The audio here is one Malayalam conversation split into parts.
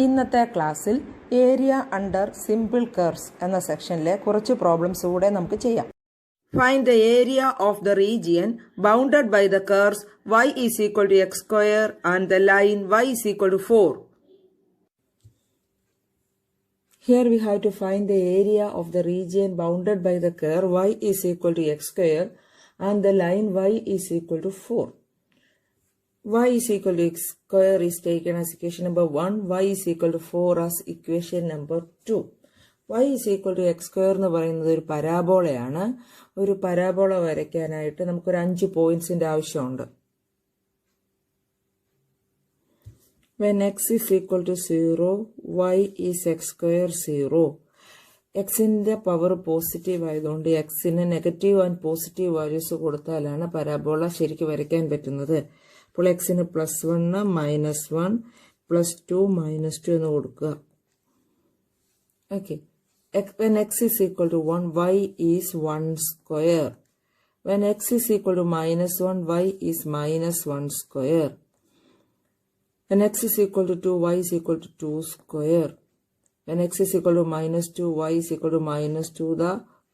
ഇന്നത്തെ ക്ലാസ്സിൽ ഏരിയ അണ്ടർ സിമ്പിൾ കർവ്സ് എന്ന സെക്ഷനിലെ കുറച്ച് പ്രോബ്ലംസ് കൂടെ നമുക്ക് ചെയ്യാം. Find the area of the region bounded by the curves y is equal to x square and the line y is equal to 4. Here we have to find the area of the region bounded by the curve y is equal to x square and the line y is equal to 4. Y is equal to x square is taken as equation number 1, y is equal to 4 as equation number 2. Y is equal to x square എന്ന് പറയുന്നത് ഒരു പരാബോളയാണ്. ഒരു പരാബോള വരയ്ക്കാനായിട്ട് നമുക്കൊരു 5 പോയിന്റ്സിന്റെ ആവശ്യമുണ്ട്. When x is equal to 0, y is x square 0. എക്സിന്റെ പവർ പോസിറ്റീവ് ആയതുകൊണ്ട് എക്സിന് നെഗറ്റീവ് ആൻഡ് പോസിറ്റീവ് വാല്യൂസ് കൊടുത്താലാണ് പരാബോള ശരിക്കും വരയ്ക്കാൻ പറ്റുന്നത്. അപ്പോൾ എക്സിന് +1, -1, +2, -2 എന്ന് കൊടുക്കുക. Okay. When x is equal to 1, y is 1 square. When x is equal to -1, y is -1 square. When x is equal to 2, y is equal to 2 square. When x is equal to -2, y is equal to -2 the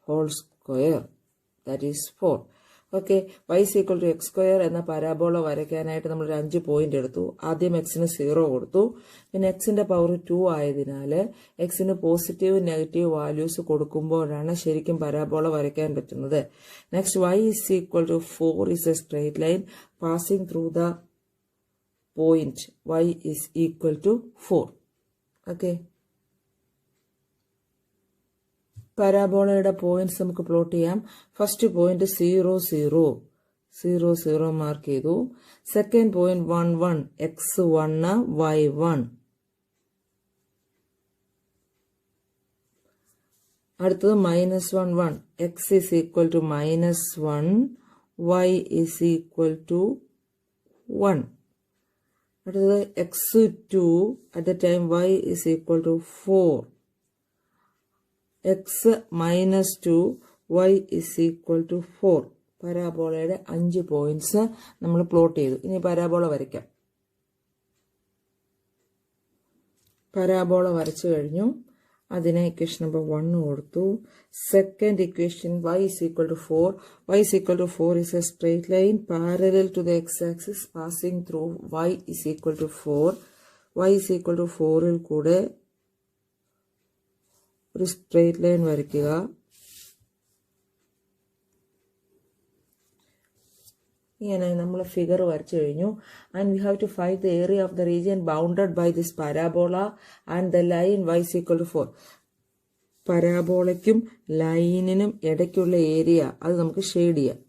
whole square. That is 4. Okay, y is equal to x square എന്ന പരാബോള വരയ്ക്കാനായിട്ട് നമ്മൾ 5 പോയിന്റ് എടുത്തു. ആദ്യം എക്സിന് 0 കൊടുത്തു. പിന്നെ എക്സിന്റെ പവർ 2 ആയതിനാൽ എക്സിന് പോസിറ്റീവ് നെഗറ്റീവ് വാല്യൂസ് കൊടുക്കുമ്പോഴാണ് ശരിക്കും പരാബോള വരയ്ക്കാൻ പറ്റുന്നത്. Next y is equal to 4 is a straight line passing through the point y is equal to 4. Okay. പരാബോളയുടെ points നമുക്ക് പ്ലോട്ട് ചെയ്യാം. ഫസ്റ്റ് പോയിന്റ് 0, 0, 0, 0 മാർക്ക് ചെയ്തു. Second point 1, 1, x1, y1. അടുത്തത് -1, 1, x is equal to -1, y is equal to 1. അടുത്തത് x2 at the time y is equal to 4. x -2, y is equal to 4. പരാബോളയുടെ 5 points നമ്മൾ പ്ലോട്ട് ചെയ്തു. ഇനി പരാബോള വരയ്ക്കാം. പരാബോള വരച്ചു കഴിഞ്ഞു. അതിനെ ഇക്വേഷൻ നമ്പർ 1 കൊടുത്തു. Second equation y is equal to 4. y is equal to 4 is a straight line parallel to the x-axis passing through y is equal to 4. y is equal to 4ൽ കൂടെ ഒരു സ്ട്രെയിറ്റ് ലൈൻ വരയ്ക്കുക. ഇങ്ങനെ നമ്മൾ ഫിഗർ വരച്ചു കഴിഞ്ഞു. And we have to find the area of the region bounded by this parabola and the line y is equal to 4. പരാബോളയ്ക്കും ലൈനിനും ഇടയ്ക്കുള്ള ഏരിയ അത് നമുക്ക് ഷെയ്ഡ് ചെയ്യാം.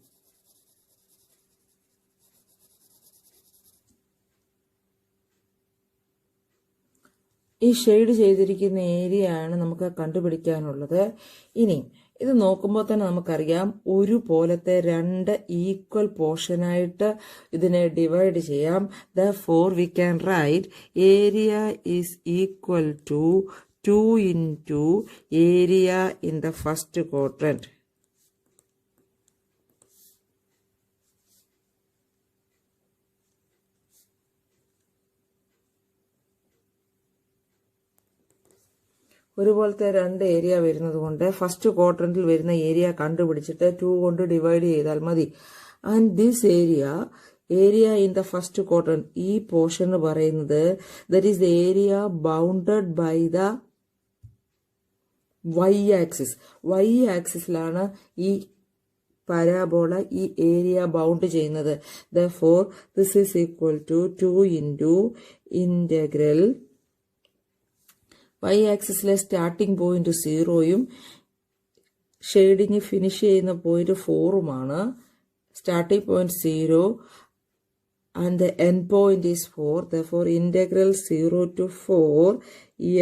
ഈ ഷെയ്ഡ് ചെയ്തിരിക്കുന്ന ഏരിയ ആണ് നമുക്ക് കണ്ടുപിടിക്കാനുള്ളത്. ഇനി ഇത് നോക്കുമ്പോൾ തന്നെ നമുക്കറിയാം ഒരു പോലത്തെ 2 ഈക്വൽ പോർഷനായിട്ട് ഇതിനെ ഡിവൈഡ് ചെയ്യാം. Therefore we can write area is equal to 2 into area in the first quadrant. ഒരുപോലത്തെ 2 area വരുന്നത് കൊണ്ട് ഫസ്റ്റ് ക്വാഡ്രന്റിൽ വരുന്ന ഏരിയ കണ്ടുപിടിച്ചിട്ട് 2 കൊണ്ട് ഡിവൈഡ് ചെയ്താൽ മതി. And this area in the first quadrant, ഈ പോർഷൻ പറയുന്നത് that is the area bounded by the y axis. y ആക്സിസിലാണ് ഈ പരാബോള ഈ ഏരിയ ബൗണ്ട് ചെയ്യുന്നത്. Therefore this is equal to 2 into integral y ആക്സിസിലെ സ്റ്റാർട്ടിംഗ് പോയിന്റ് 0യും ഷെയ്ഡിങ് ഫിനിഷ് ചെയ്യുന്ന പോയിന്റ് 4ഉമാണ്. Starting point 0 and the end point is 4. Therefore integral 0 to 4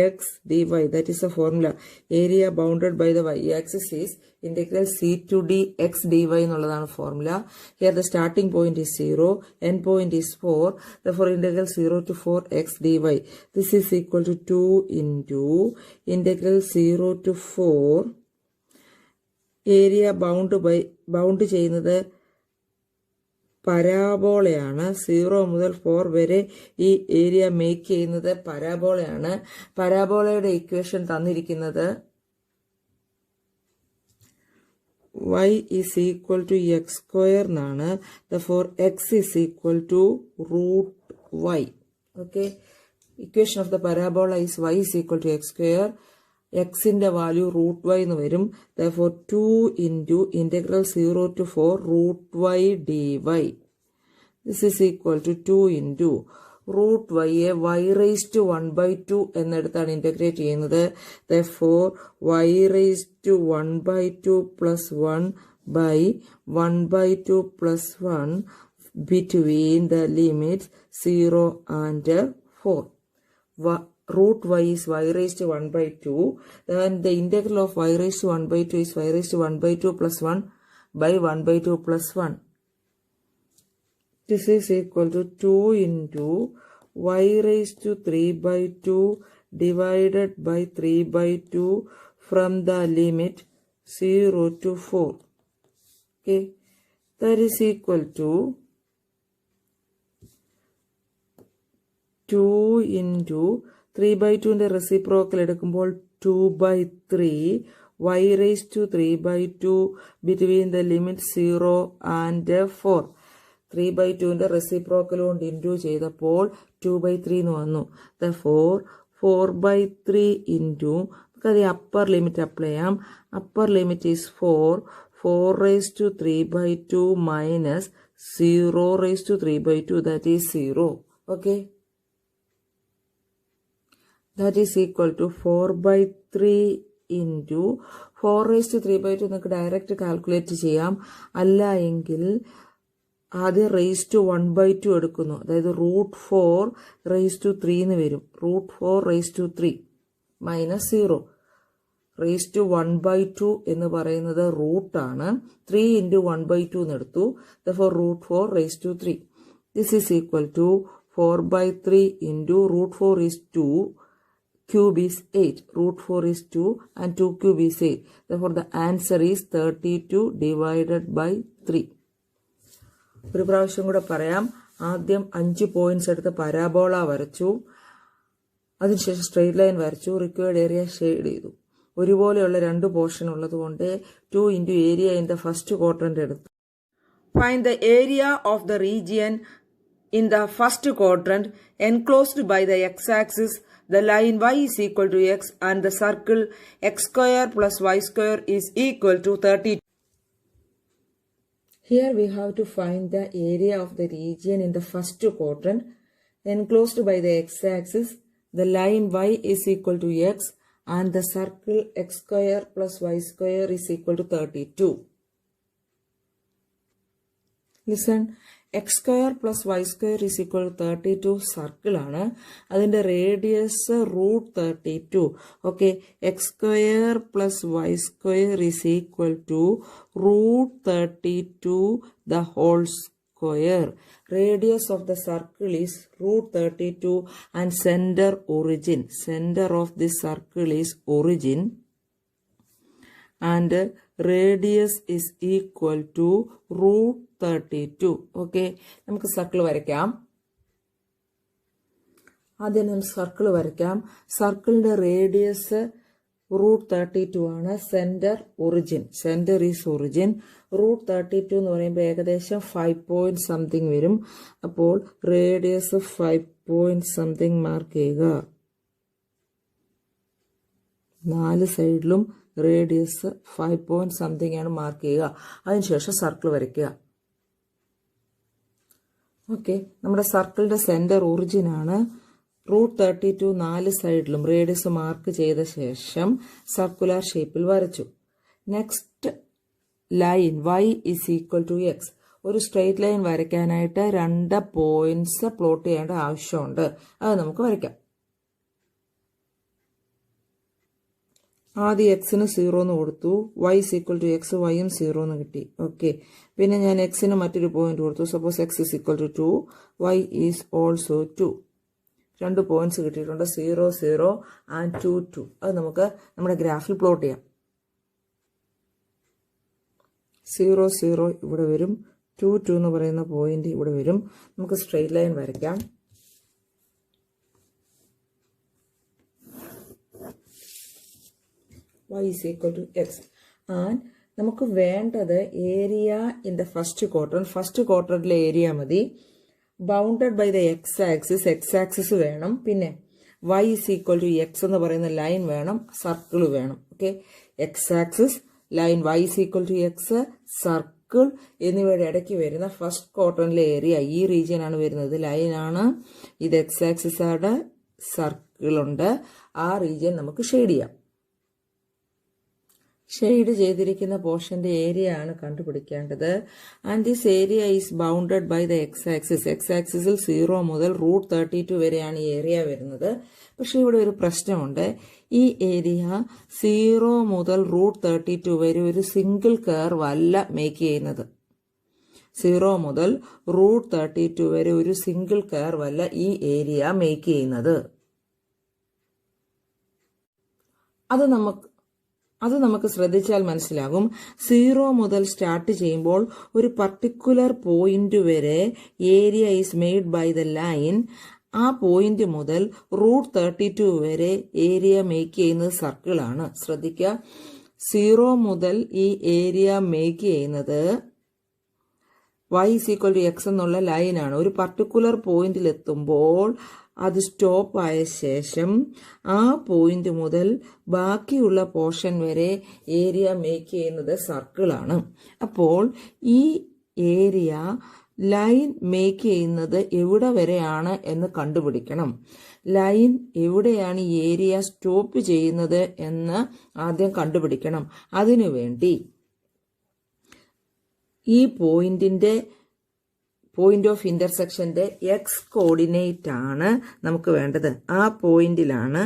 x dy, that is the formula. Area bounded by the y axis is integral c to d x dy എന്നുള്ളതാണ് formula. Here the starting point is 0, end point is 4. Therefore integral 0 to 4 x dy. This is equal to 2 into integral 0 to 4. Area bound ചെയ്യുന്നത് പരാബോളയാണ്. 0 മുതൽ 4 വരെ ഈ ഏരിയ മേക്ക് ചെയ്യുന്നത് പരാബോളയാണ്. പരാബോളയുടെ ഇക്വേഷൻ തന്നിരിക്കുന്നത് y is equal to x square എന്നാണ്. Therefore x is equal to root y. Okay. Equation of the parabola is y is equal to x square. Xന്റെ വാല്യൂ root y എന്ന് വരും. Therefore 2 into integral 0 to 4 root y dy. This is equal to 2 into root y യെ y raised to 1 by 2 എന്നിടത്താണ് integrate ചെയ്യുന്നത്. Therefore y raised to 1 by 2 plus 1 by 1 by 2 plus 1 between the limits 0 and 4. Root y is y raised to 1 by 2. Then the integral of y raised to 1 by 2 is y raised to 1 by 2 plus 1 by 1 by 2 plus 1. This is equal to 2 into y raised to 3 by 2 divided by 3 by 2 from the limit 0 to 4. Okay. That is equal to 2 into 3 by 2 ന്റെ റെസിപ്രോക്കൽ എടുക്കുമ്പോൾ 2 by 3 y raised to 3 by 2 between the limit 0 and 4. 3 by 2 ന്റെ റെസിപ്രോക്കൽ കൊണ്ട് ഇൻറ്റു ചെയ്തപ്പോൾ 2 by 3 എന്ന് വന്നു. Therefore 4 by 3 ഇൻറ്റു നമുക്കത് അപ്പർ ലിമിറ്റ് അപ്ലൈ ചെയ്യാം. Upper limit is 4 raised to 3 by 2 minus 0 raised to 3 by 2, that is 0. Okay. That is equal to 4 by 3 into 4 raised to 3 by 2 നമുക്ക് ഡയറക്റ്റ് കാൽക്കുലേറ്റ് ചെയ്യാം. അല്ല എങ്കിൽ ആദ്യം റേസ് ടു 1 by 2 എടുക്കുന്നു. അതായത് √4 raised to 3 എന്ന് വരും. √4 raised to 3 minus 0 raised to 1 by 2 എന്ന് പറയുന്നത് റൂട്ടാണ്. 3 into 1 by 2 എന്ന് എടുത്തു. Therefore √4 raised to 3. This is equal to 4 by 3 into √4 is 2. Cube is 8. √4 is 2 and 2 cube is 8. Therefore the answer is 32 divided by 3. ഒരു പ്രാവശ്യം കൂടെ പറയാം. ആദ്യം 5 പോയിന്റ്സ് എടുത്ത് പരാബോള വരച്ചു. അതിനുശേഷം സ്ട്രെയിറ്റ് ലൈൻ വരച്ചു. റിക്വയർഡ് ഏരിയ ഷെയ്ഡ് ചെയ്തു. ഒരുപോലെയുള്ള 2 പോർഷൻ ഉള്ളതുകൊണ്ട് 2 into area in the first quadrant എടുത്തു. Find the area of the region in the first quadrant enclosed by the x axis. The line y is equal to x and the circle x square plus y square is equal to 32. Here we have to find the area of the region in the first quadrant enclosed by the x-axis. The line y is equal to x and the circle x square plus y square is equal to 32. Listen. x square plus y square is equal to 32 circle ആണ്. അതിന്റെ radius √32. Okay. x square plus y square is equal to √32 the whole square. Radius of the circle is √32 and center origin. Center of this circle is origin and radius is equal to √32. Okay. നമുക്ക് സർക്കിൾ വരയ്ക്കാം. ആദ്യം നമുക്ക് സർക്കിൾ വരയ്ക്കാം. സർക്കിളിന്റെ റേഡിയസ് √32 ആണ്. Centre origin. Centre is origin. √32 എന്ന് പറയുമ്പോൾ ഏകദേശം 5 point something വരും. അപ്പോൾ റേഡിയസ് 5 point something മാർക്ക് ചെയ്യുക. 4 സൈഡിലും റേഡിയസ് 5 point something ആണ് മാർക്ക് ചെയ്യുക. അതിനുശേഷം സർക്കിൾ വരയ്ക്കുക. ഓക്കെ. നമ്മുടെ സർക്കിളിന്റെ സെന്റർ ഒറിജിൻ ആണ്. √32 4 സൈഡിലും റേഡിയസ് മാർക്ക് ചെയ്ത ശേഷം സർക്കുലർ ഷേപ്പിൽ വരച്ചു. Next line y is equal to x. ഒരു സ്ട്രെയിറ്റ് ലൈൻ വരയ്ക്കാനായിട്ട് 2 പോയിന്റ്സ് പ്ലോട്ട് ചെയ്യേണ്ട ആവശ്യമുണ്ട്. അത് നമുക്ക് വരയ്ക്കാം. ആദ്യം എക്സിന് 0 എന്ന് കൊടുത്തു. y is equal to x, yയും 0 എന്ന് കിട്ടി. ഓക്കെ. പിന്നെ ഞാൻ എക്സിന് മറ്റൊരു പോയിന്റ് കൊടുത്തു. Suppose x is equal to 2, y is also 2. 2 points കിട്ടിയിട്ടുണ്ട്. 0 0 and 2 2. അത് നമുക്ക് നമ്മുടെ ഗ്രാഫിൽ പ്ലോട്ട് ചെയ്യാം. 0 0 ഇവിടെ വരും. 2, 2 എന്ന് പറയുന്ന പോയിന്റ് ഇവിടെ വരും. നമുക്ക് സ്ട്രെയിറ്റ് ലൈൻ വരയ്ക്കാം. y is equal to x. And നമുക്ക് വേണ്ടത് area in the first quadrant. First ക്വാഡ്രന്റിലെ ഏരിയ മതി. Bounded by the x axis വേണം. പിന്നെ y is equal to x എന്ന് പറയുന്ന ലൈൻ വേണം, സർക്കിൾ വേണം. Okay, X axis, line y is equal to x, circle എന്നിവയുടെ ഇടയ്ക്ക് വരുന്ന ഫസ്റ്റ് ക്വാഡ്രന്റിലെ ഏരിയ ഈ റീജിയൻ ആണ് വരുന്നത്. ലൈനാണ് ഇത്, എക്സ് ആക്സിസ് ആണ്, സർക്കിൾ ഉണ്ട്. ആ റീജിയൻ നമുക്ക് ഷെയ്ഡ് ചെയ്യാം. ഷെയ്ഡ് ചെയ്തിരിക്കുന്ന പോർഷന്റെ ഏരിയ ആണ് കണ്ടുപിടിക്കേണ്ടത്. And this area is bounded by the x axis. X ആക്സിസിൽ 0 മുതൽ √32 വരെയാണ് ഈ ഏരിയ വരുന്നത്. പക്ഷെ ഇവിടെ ഒരു പ്രശ്നമുണ്ട്. ഈ ഏരിയ 0 മുതൽ √32 വരെ ഒരു സിംഗിൾ കർവ് അല്ല മേക്ക് ചെയ്യുന്നത്. 0 മുതൽ √32 വരെ ഒരു സിംഗിൾ കർവ് അല്ല ഈ ഏരിയ മേക്ക് ചെയ്യുന്നത്. അത് നമുക്ക് ശ്രദ്ധിച്ചാൽ മനസ്സിലാകും. 0 മുതൽ സ്റ്റാർട്ട് ചെയ്യുമ്പോൾ ഒരു പർട്ടിക്കുലർ പോയിന്റ് വരെ area is made by the line. ആ പോയിന്റ് മുതൽ √32 വരെ ഏരിയ മേക്ക് ചെയ്യുന്നത് സർക്കിളാണ്. ശ്രദ്ധിക്കുക, 0 മുതൽ ഈ ഏരിയ മേക്ക് ചെയ്യുന്നത് y is equal to x എന്നുള്ള ലൈനാണ്. ഒരു പർട്ടിക്കുലർ പോയിന്റിൽ എത്തുമ്പോൾ അത് സ്റ്റോപ്പ് ആയ ശേഷം ആ പോയിന്റ് മുതൽ ബാക്കിയുള്ള പോർഷൻ വരെ ഏരിയ മേക്ക് ചെയ്യുന്നത് സർക്കിളാണ്. അപ്പോൾ ഈ ഏരിയ ലൈൻ മേക്ക് ചെയ്യുന്നത് എവിടെ വരെയാണ് എന്ന് കണ്ടുപിടിക്കണം. ലൈൻ എവിടെയാണ് ഈ ഏരിയ സ്റ്റോപ്പ് ചെയ്യുന്നത് എന്ന് ആദ്യം കണ്ടുപിടിക്കണം. അതിനുവേണ്ടി ഈ പോയിന്റ് ഓഫ് ഇന്റർസെക്ഷന്റെ എക്സ് കോർഡിനേറ്റ് ആണ് നമുക്ക് വേണ്ടത്. ആ പോയിന്റിലാണ്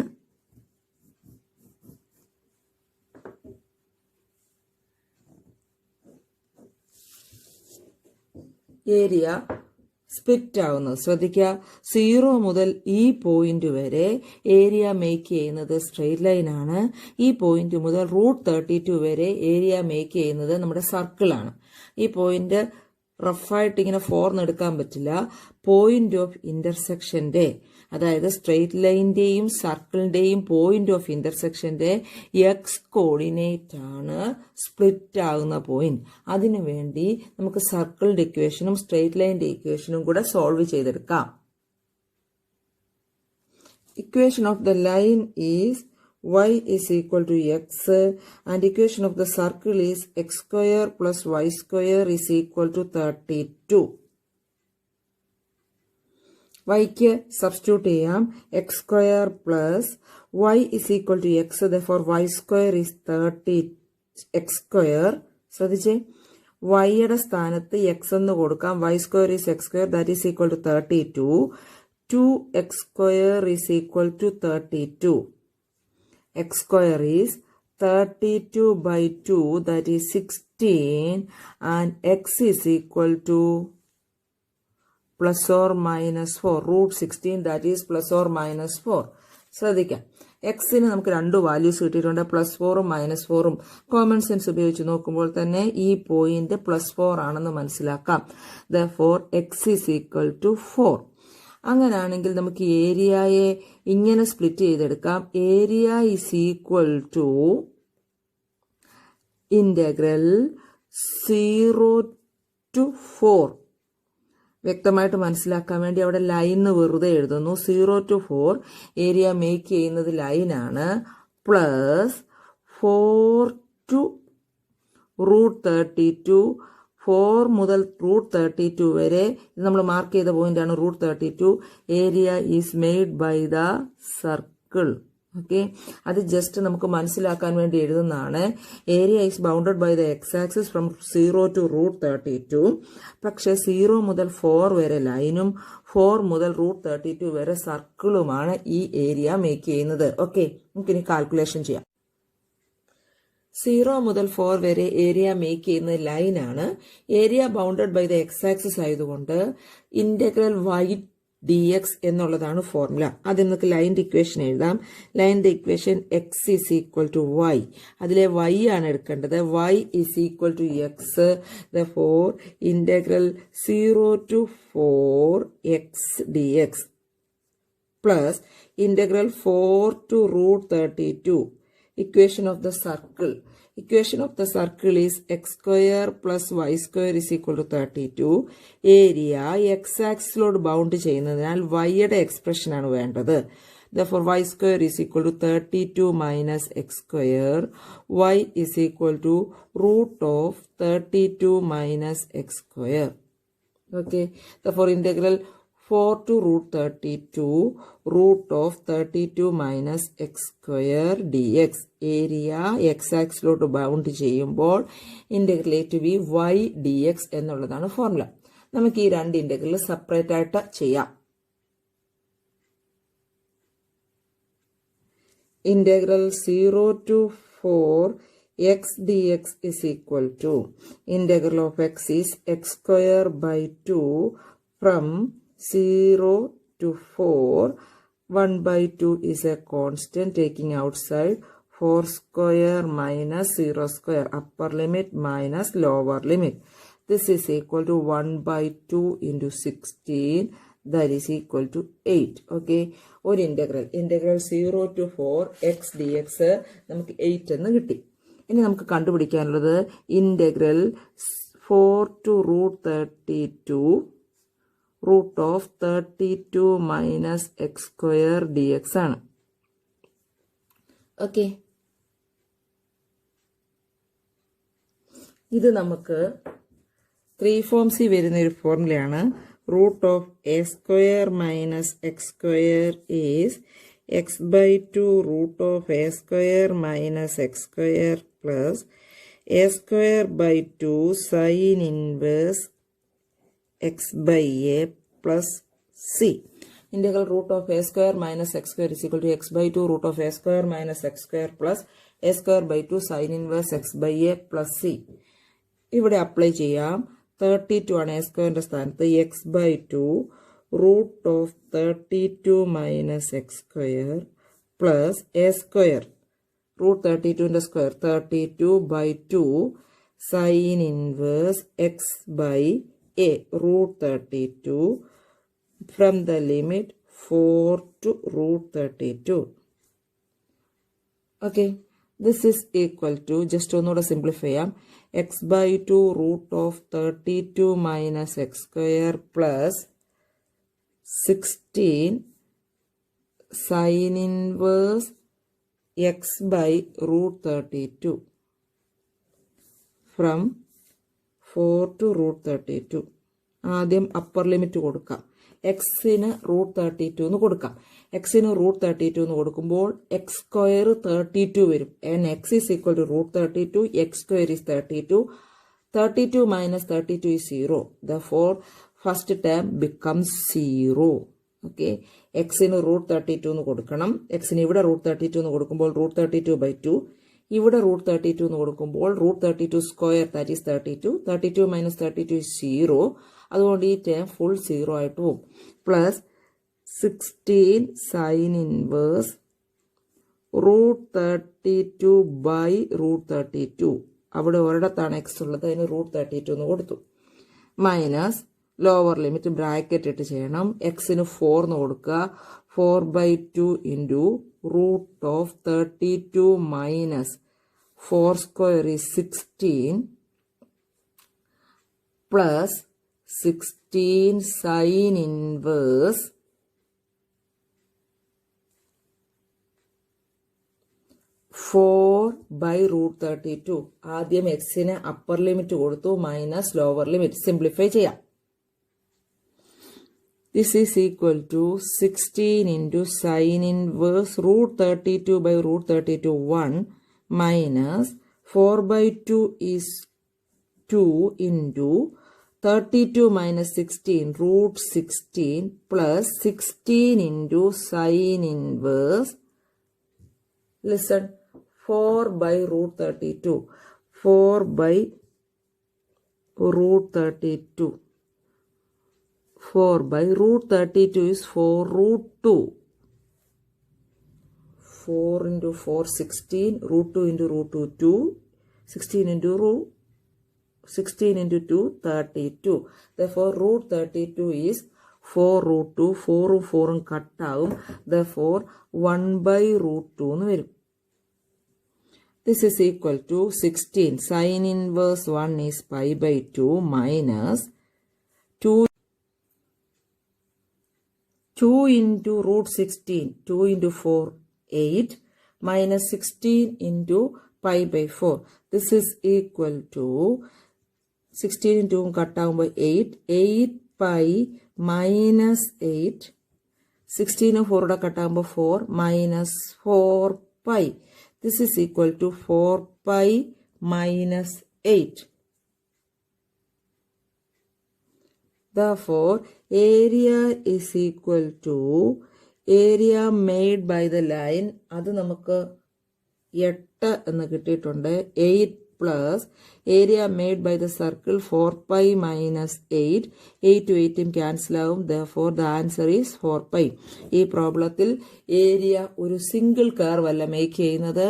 ഏരിയ സ്പ്ലിറ്റ് ആവുന്നത്. ശ്രദ്ധിക്കുക, 0 മുതൽ ഈ പോയിന്റ് വരെ ഏരിയ മേക്ക് ചെയ്യുന്നത് സ്ട്രെയിറ്റ് ലൈൻ ആണ്. ഈ പോയിന്റ് മുതൽ √32 വരെ ഏരിയ മേക്ക് ചെയ്യുന്നത് നമ്മുടെ സർക്കിളാണ്. ഈ പോയിന്റ് റഫായിട്ട് ഇങ്ങനെ ഫോർന്ന് എടുക്കാൻ പറ്റില്ല. പോയിന്റ് ഓഫ് ഇന്റർസെക്ഷന്റെ, അതായത് സ്ട്രെയിറ്റ് ലൈനിന്റെയും സർക്കിളിന്റെയും പോയിന്റ് ഓഫ് ഇന്റർസെക്ഷന്റെ എക്സ് കോർഡിനേറ്റ് ആണ് സ്പ്ലിറ്റ് ആകുന്ന പോയിന്റ്. അതിനുവേണ്ടി നമുക്ക് സർക്കിളിന്റെ ഇക്വേഷനും സ്ട്രെയിറ്റ് ലൈനിന്റെ ഇക്വേഷനും കൂടെ സോൾവ് ചെയ്തെടുക്കാം. Equation of the line is y is equal to x and equation of the circle is x square plus y square is equal to 32. y ക്ക് സബ്സ്റ്റിറ്റ്യൂട്ട് ചെയ്യാം. x square plus y is equal to x, therefore y square is 30 x square. ശ്രദ്ധിച്ചേ, y യുടെ സ്ഥാനത്ത് x എന്ന് കൊടുക്കാം. y square is x square, that is equal to 32. 2x square is equal to 32. x square is 32 by 2, that is 16, and x is equal to plus or minus 4, √16, that is plus or minus 4. ശ്രദ്ധിക്കാം, എക്സിന് നമുക്ക് 2 വാല്യൂസ് കിട്ടിയിട്ടുണ്ട്, +4ഉം -4ഉം. കോമൺ സെൻസ് ഉപയോഗിച്ച് നോക്കുമ്പോൾ തന്നെ ഈ പോയിന്റ് +4 ആണെന്ന് മനസ്സിലാക്കാം. therefore x is equal to 4. അങ്ങനാണെങ്കിൽ നമുക്ക് ഏരിയയെ ഇങ്ങനെ സ്പ്ലിറ്റ് ചെയ്തെടുക്കാം. Area is equal to integral 0 to 4. വ്യക്തമായിട്ട് മനസ്സിലാക്കാൻ വേണ്ടി അവിടെ ലൈന് വെറുതെ എഴുതുന്നു. 0 to 4 ഏരിയ മേക്ക് ചെയ്യുന്നത് ലൈനാണ്. Plus 4 to √32. 4 മുതൽ √32 വരെ നമ്മൾ മാർക്ക് ചെയ്ത പോയിന്റ് ആണ് √32. Area is made by the circle. Okay, അത് ജസ്റ്റ് നമുക്ക് മനസ്സിലാക്കാൻ വേണ്ടി എഴുതുന്നതാണ്. Area is bounded by the x axis from 0 to √32. പക്ഷെ 0 മുതൽ 4 വരെ ലൈനും 4 മുതൽ √32 വരെ സർക്കിളുമാണ് ഈ ഏരിയ മേക്ക് ചെയ്യുന്നത്. ഓക്കെ, നമുക്കിനി കാൽക്കുലേഷൻ ചെയ്യാം. 0 മുതൽ 4 വരെ ഏരിയ മേക്ക് ചെയ്യുന്ന ലൈനാണ്. Area bounded by the x axis ആയതുകൊണ്ട് ഇന്റഗ്രൽ y dx എന്നുള്ളതാണ് ഫോർമുല. അതിൽ നമുക്ക് ലൈൻ്റെ ഇക്വേഷൻ എഴുതാം. ലൈൻ്റെ equation x is equal to y. അതിലെ y ആണ് എടുക്കേണ്ടത്. y is equal to x. Therefore, integral 0 to 4x dx plus integral 4 to root 32. Equation of the circle. Equation of the circle is x square plus y square is equal to 32. Area x-axis ലോട് bound ചെയ്യുന്നതിനാൽ yയുടെ എക്സ്പ്രഷൻ ആണ് വേണ്ടത്. Therefore, y square is equal to 32 minus x square. Y is equal to root of 32 minus x square. Okay. Therefore, integral 4 to root 32 root of 32 minus x square dx. Area x ആക്സിലോട്ട് ബൗണ്ട് ചെയ്യുമ്പോൾ ഇന്റഗ്രേറ്റ് വി y dx എന്നുള്ളതാണ് ഫോർമുല. നമുക്ക് ഈ രണ്ട് ഇന്റഗ്രൽ സെപ്പറേറ്റ് ആയിട്ട് ചെയ്യാം. Integral 0 to 4 x dx is equal to integral of x is x square by 2 from 0 to 4. 1 by 2 is a constant, taking outside 4 square minus 0 square, upper limit minus lower limit. This is equal to 1 by 2 into 16, that is equal to 8. Okay, ഒരു ഇന്റഗ്രൽ 0 to 4 x dx നമുക്ക് 8 എന്ന് കിട്ടി. ഇനി നമുക്ക് കണ്ടുപിടിക്കാനുള്ളത് integral 4 to root 32 root of 32 minus x square dx ആണ്. ഓക്കെ, ഇത് നമുക്ക് 3 ഫോംസിൽ വരുന്ന ഒരു ഫോർമുലയാണ്. Root of a square minus x square is x by 2 root of a square minus x square plus a square by 2 sine inverse x by a plus c. Integral root of a square minus x square is equal to x by 2 root of a square minus x square plus a square by 2 sin inverse x by a plus c. ഇവിടെ അപ്ലൈ ചെയ്യാം. 32 ആണ് a സ്ക്വയറിന്റെ സ്ഥാനത്ത്. x by 2 root of 32 minus x square plus a square root 32ന്റെ square 32 by 2 sin inverse x by a root 32 from the limit 4 to root 32. Okay, this is equal to, just ഒന്നുകൂടെ simplify ചെയ്യാം, x by 2 root of 32 minus x square plus 16 sin inverse x by root 32 from 4 to root 32. ആദ്യം അപ്പർ ലിമിറ്റ് കൊടുക്കാം. എക്സിന് റൂട്ട് 32 എന്ന് കൊടുക്കാം. എക്സിന് റൂട്ട് 32 എന്ന് കൊടുക്കുമ്പോൾ എക്സ് സ്ക്വയർ 32 വരും. And x is equal to root 32, x square is 32. 32 minus 32 is 0. Therefore, first term becomes 0. Okay, എക്സിന് റൂട്ട് 32 എന്ന് കൊടുക്കണം. എക്സിന് ഇവിടെ റൂട്ട് 32 എന്ന് കൊടുക്കുമ്പോൾ റൂട്ട് 32 by 2. ഇവിടെ റൂട്ട് 32 എന്ന് കൊടുക്കുമ്പോൾ root 32 square, that is 32. 32 minus 32 is 0. അതുകൊണ്ട് ഈ ടേം ഫുൾ 0 ആയിട്ട് പോകും. Plus 16 sine inverse root 32 by root 32. അവിടെ ഒരിടത്താണ് എക്സ് ഉള്ളത്, അതിന് റൂട്ട് 32 എന്ന് കൊടുത്തു. മൈനസ് ലോവർ ലിമിറ്റ് ബ്രാക്കറ്റ് ഇട്ട് ചെയ്യണം. എക്സിന് 4 എന്ന് കൊടുക്കുക. 4 by 2 into root of 32 minus 4 square is 16 plus 16 sin inverse 4 by root 32. ആദ്യം എക്സിന് അപ്പർ ലിമിറ്റ് കൊടുത്തു, മൈനസ് ലോവർ ലിമിറ്റ്. സിംപ്ലിഫൈ ചെയ്യാം. This is equal to 16 into sin inverse root 32 by root 32 1 minus 4 by 2 is 2 into 32 minus 16 root 16 plus 16 into sin inverse, listen, 4 by root 32. 4 by root 32. 4 by root 32 is 4 root 2. 4 into 4, 16. Root 2 into root 2, 2. 16 into 2, 32. Therefore, root 32 is 4 root 2. 4 ഉം 4 ഉം കട്ടാവും. Therefore, 1 by root 2 എന്ന് വരും. This is equal to 16. Sin inverse 1 is pi by 2 minus 2 into root 16. 2 into 4, 8. Minus 16 into pi by 4. This is equal to 16 into cut down by 8. 8 pi minus 8. 16 and 4 cut down by 4 minus 4 pi. This is equal to 4 pi minus 8. Therefore, area is equal to area made by the line. അത് നമുക്ക് 8 എന്ന് കിട്ടിയിട്ടുണ്ട്. 8 plus area made by the circle 4 pi minus 8. 8 8 cancel ആവും. Therefore, the answer is 4 pi. ഈ പ്രോബ്ലത്തിൽ ഏരിയ ഒരു സിംഗിൾ കർവ് അല്ല മേക്ക് ചെയ്യുന്നത്.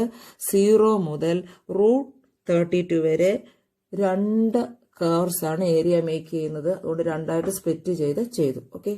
0 മുതൽ റൂട്ട് 32 വരെ 2 കർവ്സ് ആണ് ഏരിയ മേക്ക് ചെയ്യുന്നത്. അതുകൊണ്ട് 2 ആയിട്ട് സ്പ്ലിറ്റ് ചെയ്തു. ഓക്കെ.